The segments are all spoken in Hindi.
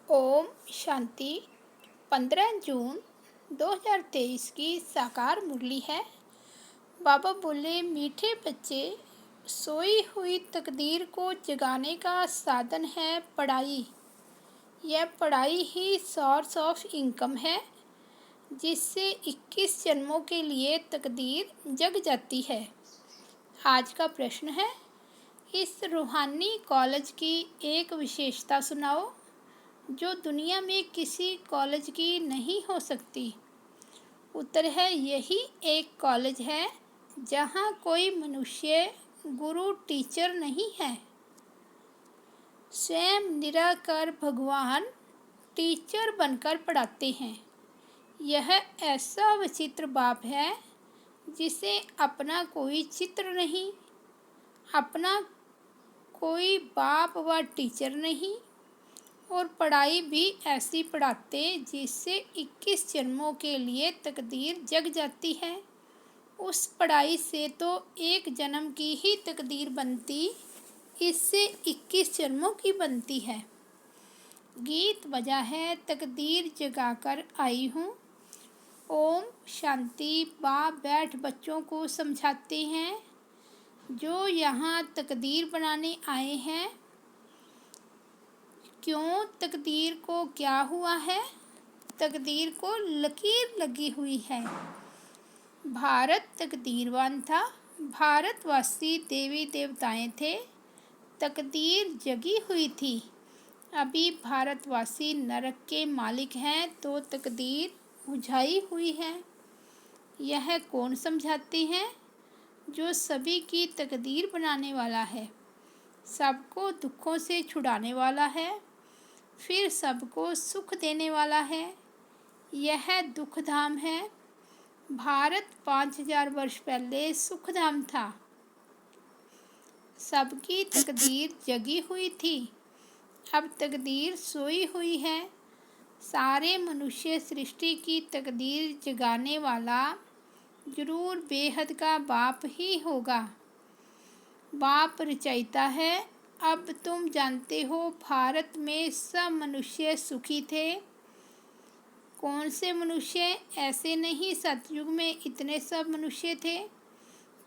ओम शांति। 15 जून 2023 की साकार मुरली है। बाबा बोले, मीठे बच्चे, सोई हुई तकदीर को जगाने का साधन है पढ़ाई। यह पढ़ाई ही सोर्स ऑफ इनकम है, जिससे 21 जन्मों के लिए तकदीर जग जाती है। आज का प्रश्न है, इस रूहानी कॉलेज की एक विशेषता सुनाओ जो दुनिया में किसी कॉलेज की नहीं हो सकती। उत्तर है, यही एक कॉलेज है जहाँ कोई मनुष्य गुरु टीचर नहीं है। स्वयं निराकार भगवान टीचर बनकर पढ़ाते हैं। यह ऐसा विचित्र बाप है जिसे अपना कोई चित्र नहीं, अपना कोई बाप व टीचर नहीं, और पढ़ाई भी ऐसी पढ़ाते जिससे 21 जन्मों के लिए तकदीर जग जाती है। उस पढ़ाई से तो एक जन्म की ही तकदीर बनती, इससे 21 जन्मों की बनती है। गीत बजा है, तकदीर जगाकर आई हूँ। ओम शांति। बाप बैठ बच्चों को समझाते हैं जो यहाँ तकदीर बनाने आए हैं। क्यों तकदीर को क्या हुआ है? तकदीर को लकीर लगी हुई है। भारत तकदीरवान था। भारतवासी देवी देवताएं थे। तकदीर जगी हुई थी। अभी भारतवासी नरक के मालिक हैं तो तकदीर बुझाई हुई है। यह कौन समझाते हैं? जो सभी की तकदीर बनाने वाला है, सबको दुखों से छुड़ाने वाला है, फिर सबको सुख देने वाला है। यह दुखधाम है। भारत 5000 वर्ष पहले सुखधाम था। सबकी तकदीर जगी हुई थी। अब तकदीर सोई हुई है। सारे मनुष्य सृष्टि की तकदीर जगाने वाला जरूर बेहद का बाप ही होगा। बाप रचयिता है। अब तुम जानते हो, भारत में सब मनुष्य सुखी थे। कौन से मनुष्य? ऐसे नहीं, सतयुग में इतने सब मनुष्य थे।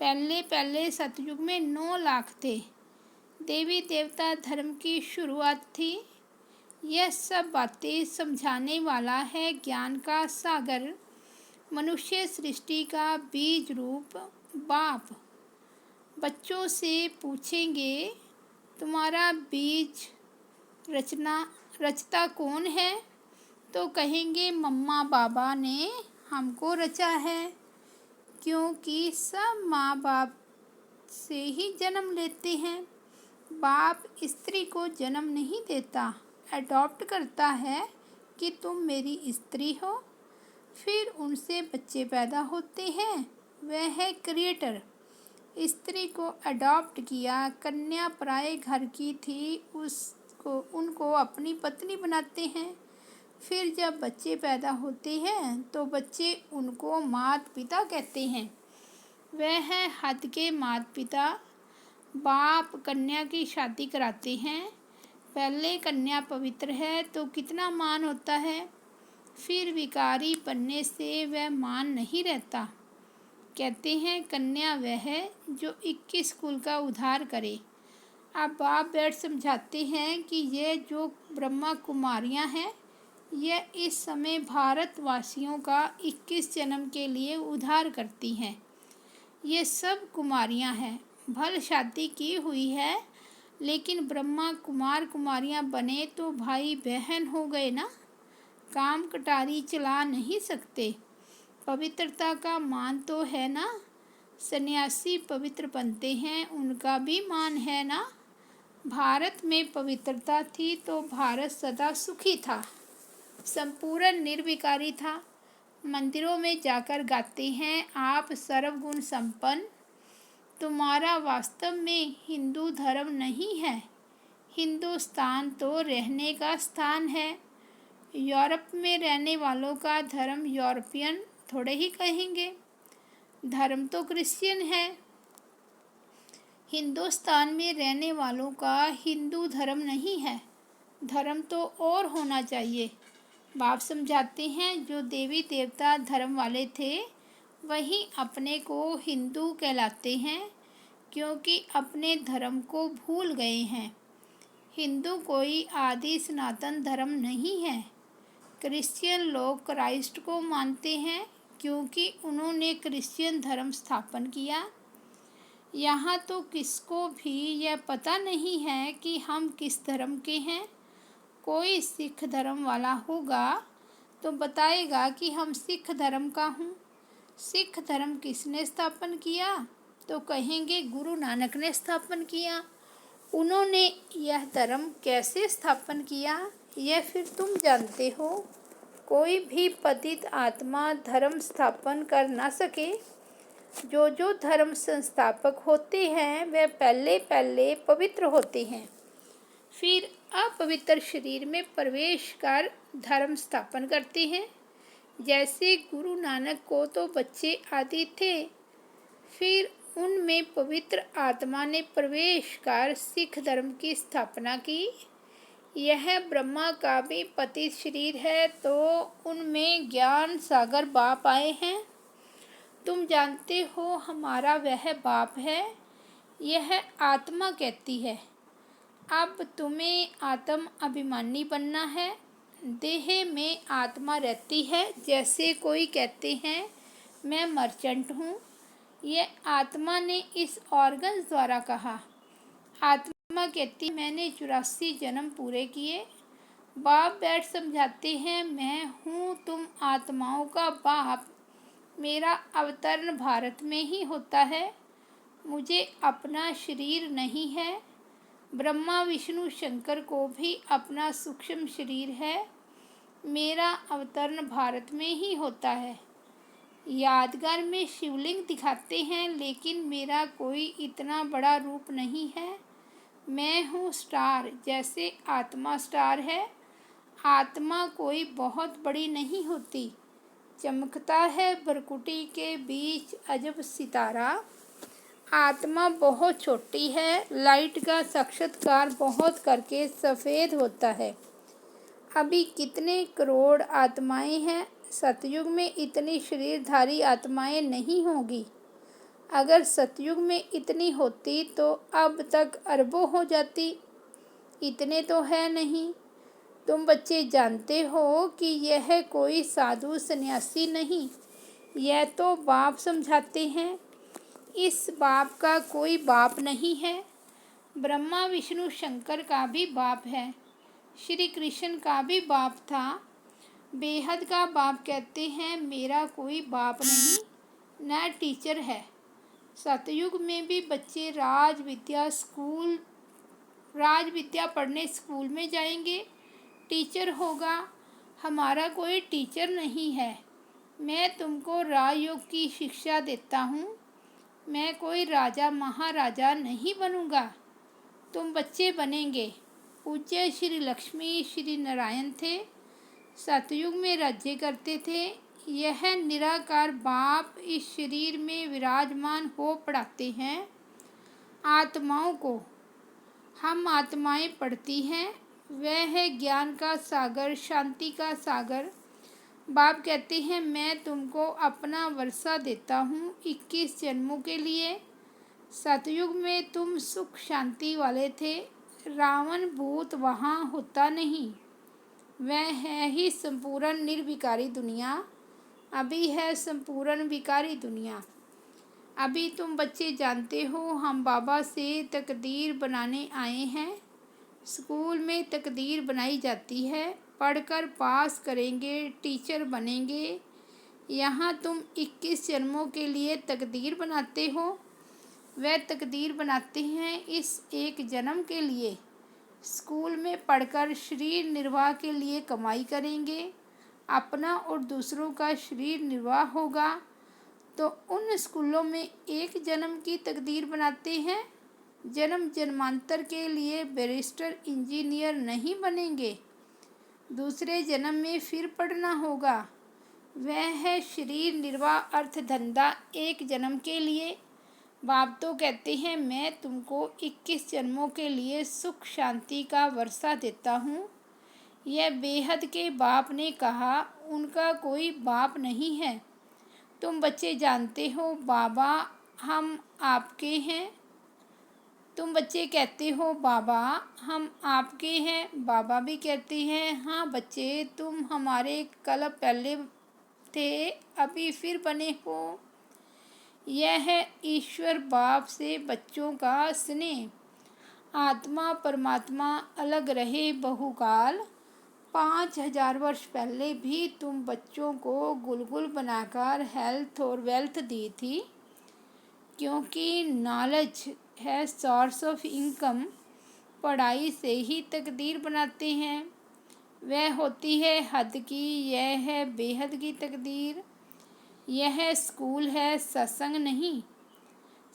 पहले सतयुग में 9 लाख थे। देवी देवता धर्म की शुरुआत थी। यह सब बातें समझाने वाला है ज्ञान का सागर, मनुष्य सृष्टि का बीज रूप बाप। बच्चों से पूछेंगे, तुम्हारा बीज रचता कौन है? तो कहेंगे, मम्मा बाबा ने हमको रचा है। क्योंकि सब माँ बाप से ही जन्म लेते हैं। बाप स्त्री को जन्म नहीं देता, अडॉप्ट करता है कि तुम मेरी स्त्री हो। फिर उनसे बच्चे पैदा होते हैं। वह है क्रिएटर। स्त्री को अडॉप्ट किया, कन्या पराये घर की थी, उनको अपनी पत्नी बनाते हैं। फिर जब बच्चे पैदा होते हैं तो बच्चे उनको माता पिता कहते हैं। वह है हद के माता पिता। बाप कन्या की शादी कराते हैं। पहले कन्या पवित्र है तो कितना मान होता है। फिर विकारी बनने से वह मान नहीं रहता। कहते हैं कन्या वह है जो 21 कुल का उद्धार करे। अब बाप बैठ समझाते हैं कि ये जो ब्रह्मा कुमारियाँ हैं, यह इस समय भारतवासियों का 21 जन्म के लिए उद्धार करती हैं। ये सब कुमारियाँ हैं। भल शादी की हुई है, लेकिन ब्रह्मा कुमार कुमारियाँ बने तो भाई बहन हो गए ना। काम कटारी चला नहीं सकते। पवित्रता का मान तो है ना। सन्यासी पवित्र बनते हैं, उनका भी मान है ना। भारत में पवित्रता थी तो भारत सदा सुखी था, संपूर्ण निर्विकारी था। मंदिरों में जाकर गाते हैं, आप सर्वगुण संपन्न। तुम्हारा वास्तव में हिंदू धर्म नहीं है। हिंदुस्तान तो रहने का स्थान है। यूरोप में रहने वालों का धर्म यूरोपियन थोड़े ही कहेंगे। धर्म तो क्रिश्चियन है। हिंदुस्तान में रहने वालों का हिंदू धर्म नहीं है। धर्म तो और होना चाहिए। बाप समझाते हैं जो देवी देवता धर्म वाले थे वही अपने को हिंदू कहलाते हैं, क्योंकि अपने धर्म को भूल गए हैं। हिंदू कोई आदि सनातन धर्म नहीं है। क्रिश्चियन लोग क्राइस्ट को मानते हैं क्योंकि उन्होंने क्रिश्चियन धर्म स्थापन किया। यहाँ तो किसको भी यह पता नहीं है कि हम किस धर्म के हैं। कोई सिख धर्म वाला होगा तो बताएगा कि हम सिख धर्म का हूँ। सिख धर्म किसने स्थापन किया तो कहेंगे गुरु नानक ने स्थापन किया। उन्होंने यह धर्म कैसे स्थापन किया यह फिर तुम जानते हो। कोई भी पतित आत्मा धर्म स्थापन कर ना सके। जो धर्म संस्थापक होते हैं वे पहले पहले पवित्र होते हैं, फिर अपवित्र शरीर में प्रवेश कर धर्म स्थापन करते हैं। जैसे गुरु नानक को तो बच्चे आदि थे, फिर उनमें पवित्र आत्मा ने प्रवेश कर सिख धर्म की स्थापना की। यह ब्रह्मा का भी पतित शरीर है तो उनमें ज्ञान सागर बाप आए हैं। तुम जानते हो हमारा वह बाप है। यह आत्मा कहती है अब तुम्हें आत्म अभिमानी बनना है। देह में आत्मा रहती है। जैसे कोई कहते हैं मैं मर्चेंट हूँ, यह आत्मा ने इस ऑर्गन्स द्वारा कहा। आत्मा कहती मैंने 84 जन्म पूरे किए। बाप बैठ समझाते हैं मैं हूँ तुम आत्माओं का बाप। मेरा अवतरण भारत में ही होता है। मुझे अपना शरीर नहीं है। ब्रह्मा विष्णु शंकर को भी अपना सूक्ष्म शरीर है। मेरा अवतरण भारत में ही होता है। यादगार में शिवलिंग दिखाते हैं लेकिन मेरा कोई इतना बड़ा रूप नहीं है। मैं हूँ स्टार, जैसे आत्मा स्टार है। आत्मा कोई बहुत बड़ी नहीं होती। चमकता है भरकुटी के बीच अजब सितारा। आत्मा बहुत छोटी है। लाइट का साक्षात्कार बहुत करके सफ़ेद होता है। अभी कितने करोड़ आत्माएं हैं। सतयुग में इतनी शरीरधारी आत्माएं नहीं होगी। अगर सतयुग में इतनी होती तो अब तक अरबों हो जाती। इतने तो है नहीं। तुम बच्चे जानते हो कि यह कोई साधु सन्यासी नहीं, यह तो बाप समझाते हैं। इस बाप का कोई बाप नहीं है। ब्रह्मा विष्णु शंकर का भी बाप है। श्री कृष्ण का भी बाप था। बेहद का बाप कहते हैं मेरा कोई बाप नहीं, न टीचर है। सतयुग में भी बच्चे राज विद्या पढ़ने स्कूल में जाएंगे। टीचर होगा। हमारा कोई टीचर नहीं है। मैं तुमको राजयोग की शिक्षा देता हूँ। मैं कोई राजा महाराजा नहीं बनूँगा। तुम बच्चे बनेंगे। पूज्य श्री लक्ष्मी श्री नारायण थे। सतयुग में राज्य करते थे। यह निराकार बाप इस शरीर में विराजमान हो पढ़ाते हैं आत्माओं को। हम आत्माएं पढ़ती हैं। वह है ज्ञान का सागर, शांति का सागर। बाप कहते हैं मैं तुमको अपना वर्षा देता हूँ 21 जन्मों के लिए। सतयुग में तुम सुख शांति वाले थे। रावण भूत वहाँ होता नहीं। वह है ही संपूर्ण निर्विकारी दुनिया। अभी है संपूर्ण विकारी दुनिया। अभी तुम बच्चे जानते हो हम बाबा से तकदीर बनाने आए हैं। स्कूल में तकदीर बनाई जाती है। पढ़कर पास करेंगे, टीचर बनेंगे। यहाँ तुम 21 जन्मों के लिए तकदीर बनाते हो। वह तकदीर बनाते हैं इस एक जन्म के लिए। स्कूल में पढ़कर शरीर निर्वाह के लिए कमाई करेंगे। अपना और दूसरों का शरीर निर्वाह होगा तो उन स्कूलों में एक जन्म की तकदीर बनाते हैं। जन्म जन्मांतर के लिए बैरिस्टर इंजीनियर नहीं बनेंगे। दूसरे जन्म में फिर पढ़ना होगा। वह है शरीर निर्वाह अर्थ धंधा एक जन्म के लिए। बाप तो कहते हैं मैं तुमको 21 जन्मों के लिए सुख शांति का वर्षा देता हूँ। यह बेहद के बाप ने कहा, उनका कोई बाप नहीं है। तुम बच्चे जानते हो बाबा हम आपके हैं। तुम बच्चे कहते हो बाबा हम आपके हैं। बाबा भी कहते हैं हाँ बच्चे तुम हमारे कल पहले थे, अभी फिर बने हो। यह है ईश्वर बाप से बच्चों का स्नेह। आत्मा परमात्मा अलग रहे बहुकाल। 5000 वर्ष पहले भी तुम बच्चों को गुलगुल बनाकर हेल्थ और वेल्थ दी थी, क्योंकि नॉलेज है सोर्स ऑफ इनकम। पढ़ाई से ही तकदीर बनाते हैं। वह होती है हद की, यह है बेहद की तकदीर। यह स्कूल है सत्संग नहीं।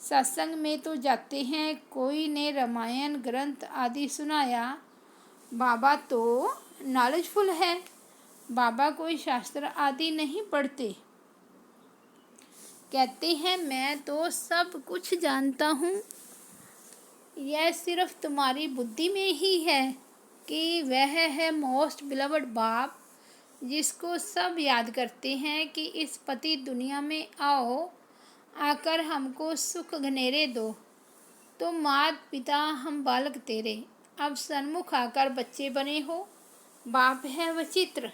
सत्संग में तो जाते हैं, कोई ने रामायण ग्रंथ आदि सुनाया। बाबा तो नॉलेजफुल है। बाबा कोई शास्त्र आदि नहीं पढ़ते। कहते हैं मैं तो सब कुछ जानता हूँ। यह सिर्फ तुम्हारी बुद्धि में ही है कि वह है मोस्ट बिलवड बाप, जिसको सब याद करते हैं कि इस पति दुनिया में आओ, आकर हमको सुख घनेरे दो। तो मात पिता हम बालक तेरे, अब सन्मुख आकर बच्चे बने हो। बाप है वचित्र,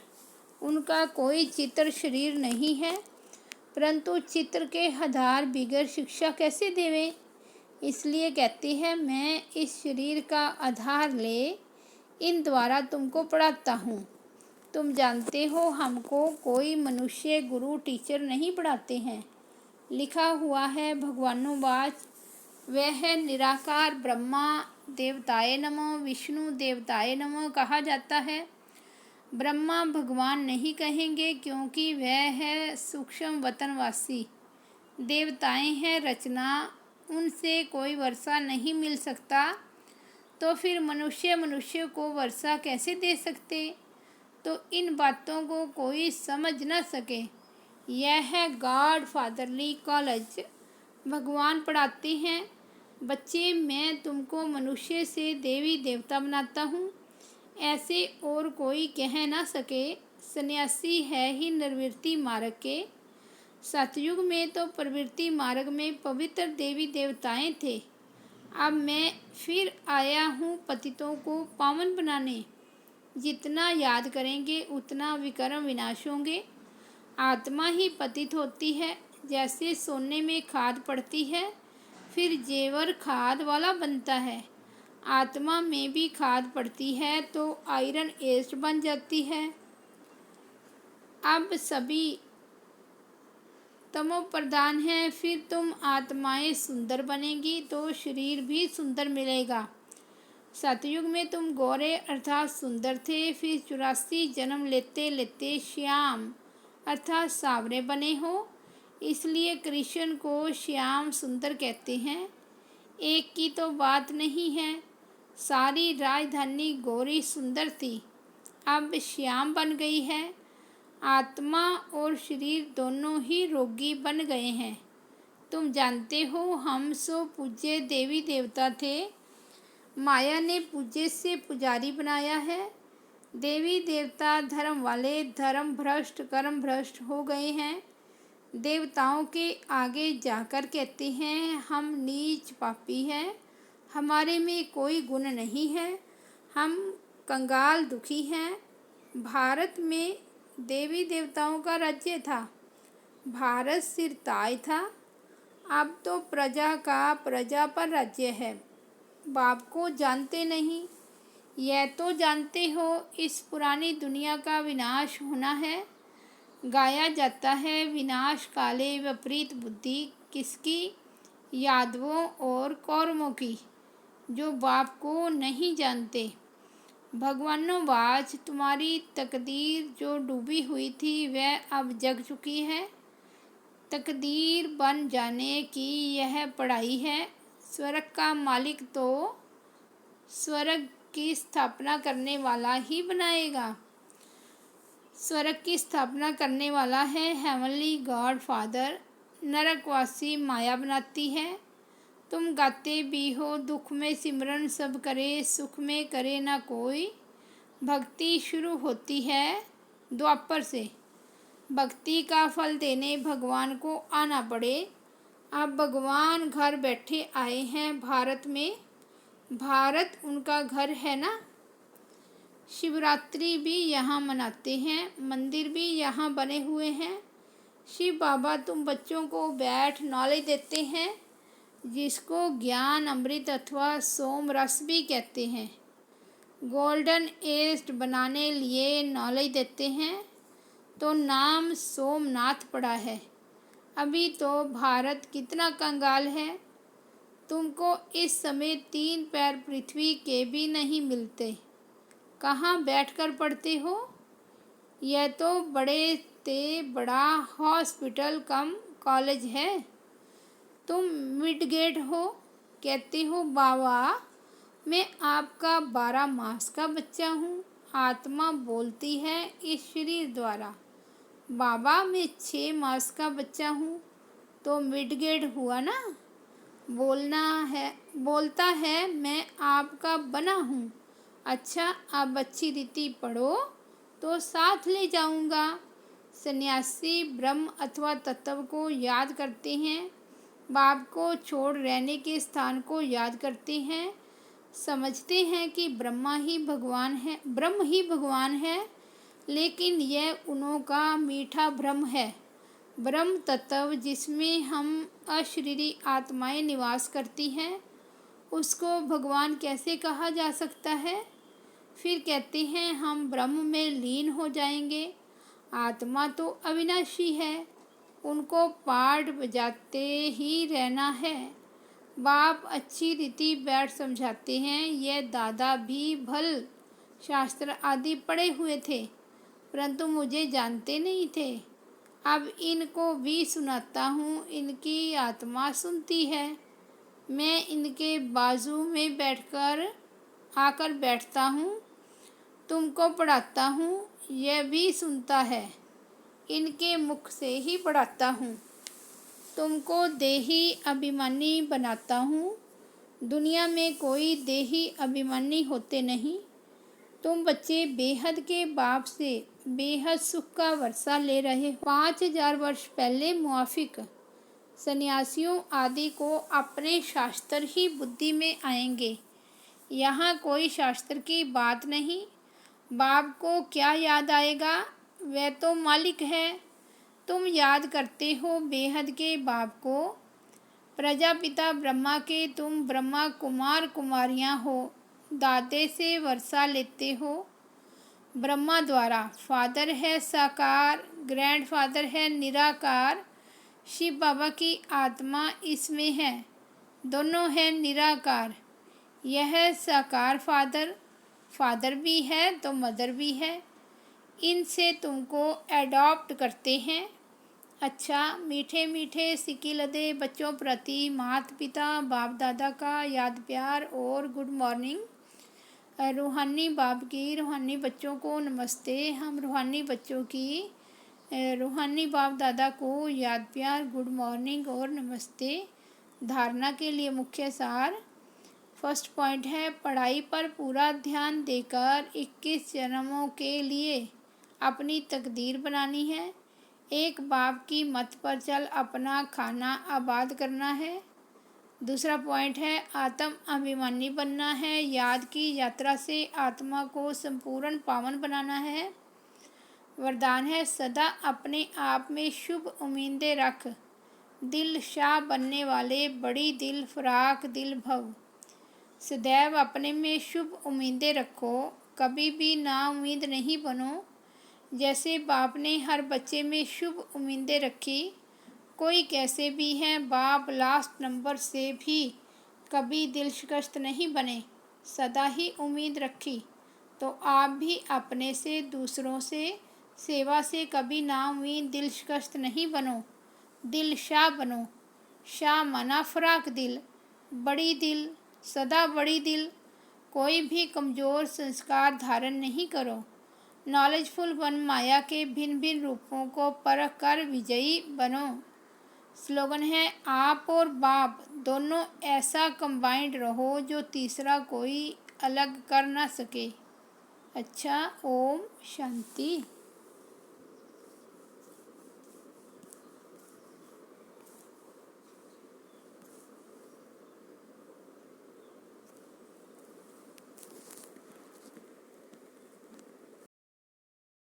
उनका कोई चित्र शरीर नहीं है, परंतु चित्र के आधार बिगर शिक्षा कैसे देवें। इसलिए कहते हैं मैं इस शरीर का आधार ले इन द्वारा तुमको पढ़ाता हूँ। तुम जानते हो हमको कोई मनुष्य गुरु टीचर नहीं पढ़ाते हैं। लिखा हुआ है भगवानोवाच, वह है निराकार ब्रह्मा देवताय नमः विष्णु देवताय नमः कहा जाता है। ब्रह्मा भगवान नहीं कहेंगे क्योंकि वह है सूक्ष्म वतनवासी। देवताएं हैं रचना, उनसे कोई वर्षा नहीं मिल सकता, तो फिर मनुष्य को वर्षा कैसे दे सकते। तो इन बातों को कोई समझ न सके। यह है गॉड फादरली कॉलेज। भगवान पढ़ाते हैं बच्चे मैं तुमको मनुष्य से देवी देवता बनाता हूँ, ऐसे और कोई कह ना सके। सन्यासी है ही निर्वृत्ति मार्ग के। सतयुग में तो प्रवृत्ति मार्ग में पवित्र देवी देवताएं थे। अब मैं फिर आया हूँ पतितों को पावन बनाने। जितना याद करेंगे उतना विकर्म विनाश होंगे। आत्मा ही पतित होती है, जैसे सोने में खाद पड़ती है फिर जेवर खाद वाला बनता है। आत्मा में भी खाद पड़ती है तो आयरन एस्ट बन जाती है। अब सभी तमो प्रधान है, फिर तुम आत्माएं सुंदर बनेगी तो शरीर भी सुंदर मिलेगा। सतयुग में तुम गोरे अर्थात सुंदर थे, फिर 84 जन्म लेते लेते श्याम अर्थात सांवरे बने हो, इसलिए कृष्ण को श्याम सुंदर कहते हैं। एक की तो बात नहीं है, सारी राजधानी गोरी सुंदर थी, अब श्याम बन गई है। आत्मा और शरीर दोनों ही रोगी बन गए हैं। तुम जानते हो हम सो पूज्य देवी देवता थे, माया ने पूज्य से पुजारी बनाया है। देवी देवता धर्म वाले धर्म भ्रष्ट कर्म भ्रष्ट हो गए हैं। देवताओं के आगे जाकर कहते हैं हम नीच पापी हैं, हमारे में कोई गुण नहीं है, हम कंगाल दुखी हैं। भारत में देवी देवताओं का राज्य था, भारत सिरताज था, अब तो प्रजा का प्रजा पर राज्य है। बाप को जानते नहीं, यह तो जानते हो इस पुरानी दुनिया का विनाश होना है। गाया जाता है विनाश काले विपरीत बुद्धि किसकी, यादवों और कौरवों की, जो बाप को नहीं जानते। भगवानोवाच तुम्हारी तकदीर जो डूबी हुई थी वह अब जग चुकी है। तकदीर बन जाने की यह पढ़ाई है। स्वर्ग का मालिक तो स्वर्ग की स्थापना करने वाला ही बनाएगा। स्वर्ग की स्थापना करने वाला है हेवनली गॉड फादर। नरकवासी माया बनाती है। तुम गाते भी हो, दुख में सिमरन सब करे, सुख में करे ना कोई। भक्ति शुरू होती है द्वापर से, भक्ति का फल देने भगवान को आना पड़े। अब भगवान घर बैठे आए हैं भारत में, भारत उनका घर है ना। शिवरात्रि भी यहाँ मनाते हैं, मंदिर भी यहाँ बने हुए हैं। शिव बाबा तुम बच्चों को बैठ नॉलेज देते हैं, जिसको ज्ञान अमृत अथवा सोम रस भी कहते हैं। गोल्डन एज बनाने लिए नॉलेज देते हैं, तो नाम सोमनाथ पड़ा है। अभी तो भारत कितना कंगाल है, तुमको इस समय 3 पैर पृथ्वी के भी नहीं मिलते, कहाँ बैठकर पढ़ते हो। यह तो बड़े ते बड़ा हॉस्पिटल कम कॉलेज है। तुम मिडगेट हो, कहते हो बाबा मैं आपका 12 मास का बच्चा हूँ। आत्मा बोलती है इस शरीर द्वारा, बाबा मैं 6 मास का बच्चा हूँ, तो मिडगेट हुआ ना। बोलता है मैं आपका बना हूँ। अच्छा आप अच्छी रीति पढ़ो तो साथ ले जाऊँगा। सन्यासी ब्रह्म अथवा तत्व को याद करते हैं, बाप को छोड़ रहने के स्थान को याद करते हैं। समझते हैं कि ब्रह्म ही भगवान है, लेकिन यह उन्हों का मीठा भ्रम है। ब्रह्म तत्व जिसमें हम अशरीरी आत्माएं निवास करती हैं, उसको भगवान कैसे कहा जा सकता है। फिर कहते हैं हम ब्रह्म में लीन हो जाएंगे। आत्मा तो अविनाशी है, उनको पाठ बजाते ही रहना है। बाप अच्छी रीति बैठ समझाते हैं। यह दादा भी भल शास्त्र आदि पढ़े हुए थे, परंतु मुझे जानते नहीं थे। अब इनको भी सुनाता हूँ, इनकी आत्मा सुनती है। मैं इनके बाजू में आकर बैठता हूँ, तुमको पढ़ाता हूँ, यह भी सुनता है। इनके मुख से ही पढ़ाता हूँ, तुमको देही अभिमानी बनाता हूँ। दुनिया में कोई देही अभिमानी होते नहीं। तुम बच्चे बेहद के बाप से बेहद सुख का वर्षा ले रहे हो। 5000 वर्ष पहले मुआफिक सन्यासियों आदि को अपने शास्त्र ही बुद्धि में आएंगे। यहाँ कोई शास्त्र की बात नहीं। बाप को क्या याद आएगा, वह तो मालिक है। तुम याद करते हो बेहद के बाप को। प्रजापिता ब्रह्मा के तुम ब्रह्मा कुमार कुमारियाँ हो, दादे से वर्षा लेते हो ब्रह्मा द्वारा। फादर है साकार, ग्रैंडफादर है निराकार। शिव बाबा की आत्मा इसमें है, दोनों है निराकार। यह साकार फादर भी है तो मदर भी है। इनसे तुमको एडॉप्ट करते हैं। अच्छा मीठे मीठे सिकिलदे बच्चों प्रति माता पिता बाप दादा का याद प्यार और गुड मॉर्निंग। रूहानी बाप की रूहानी बच्चों को नमस्ते। हम रूहानी बच्चों की रूहानी बाप दादा को याद प्यार गुड मॉर्निंग और नमस्ते। धारणा के लिए मुख्य सार। फर्स्ट पॉइंट है पढ़ाई पर पूरा ध्यान देकर 21 जन्मों के लिए अपनी तकदीर बनानी है। एक बाप की मत पर चल अपना खाना आबाद करना है। दूसरा पॉइंट है आत्म अभिमानी बनना है। याद की यात्रा से आत्मा को संपूर्ण पावन बनाना है। वरदान है सदा अपने आप में शुभ उम्मीदें रख। दिल शाह बनने वाले बड़ी दिल फराक दिल भव। सदैव अपने में शुभ उम्मीदें रखो, कभी भी नाउम्मीद नहीं बनो। जैसे बाप ने हर बच्चे में शुभ उम्मीदें रखी, कोई कैसे भी हैं बाप लास्ट नंबर से भी कभी दिल शिकस्त नहीं बने, सदा ही उम्मीद रखी। तो आप भी अपने से दूसरों से सेवा से कभी नाउम्मीद दिल शिकस्त नहीं बनो, दिल शाह बनो। शाह माना फराक दिल, बड़ी दिल, सदा बड़ी दिल। कोई भी कमज़ोर संस्कार धारण नहीं करो। नॉलेजफुल बन माया के भिन्न भिन्न रूपों को परख कर विजयी बनो। स्लोगन है आप और बाप दोनों ऐसा कंबाइंड रहो जो तीसरा कोई अलग कर ना सके। अच्छा, ओम शांति।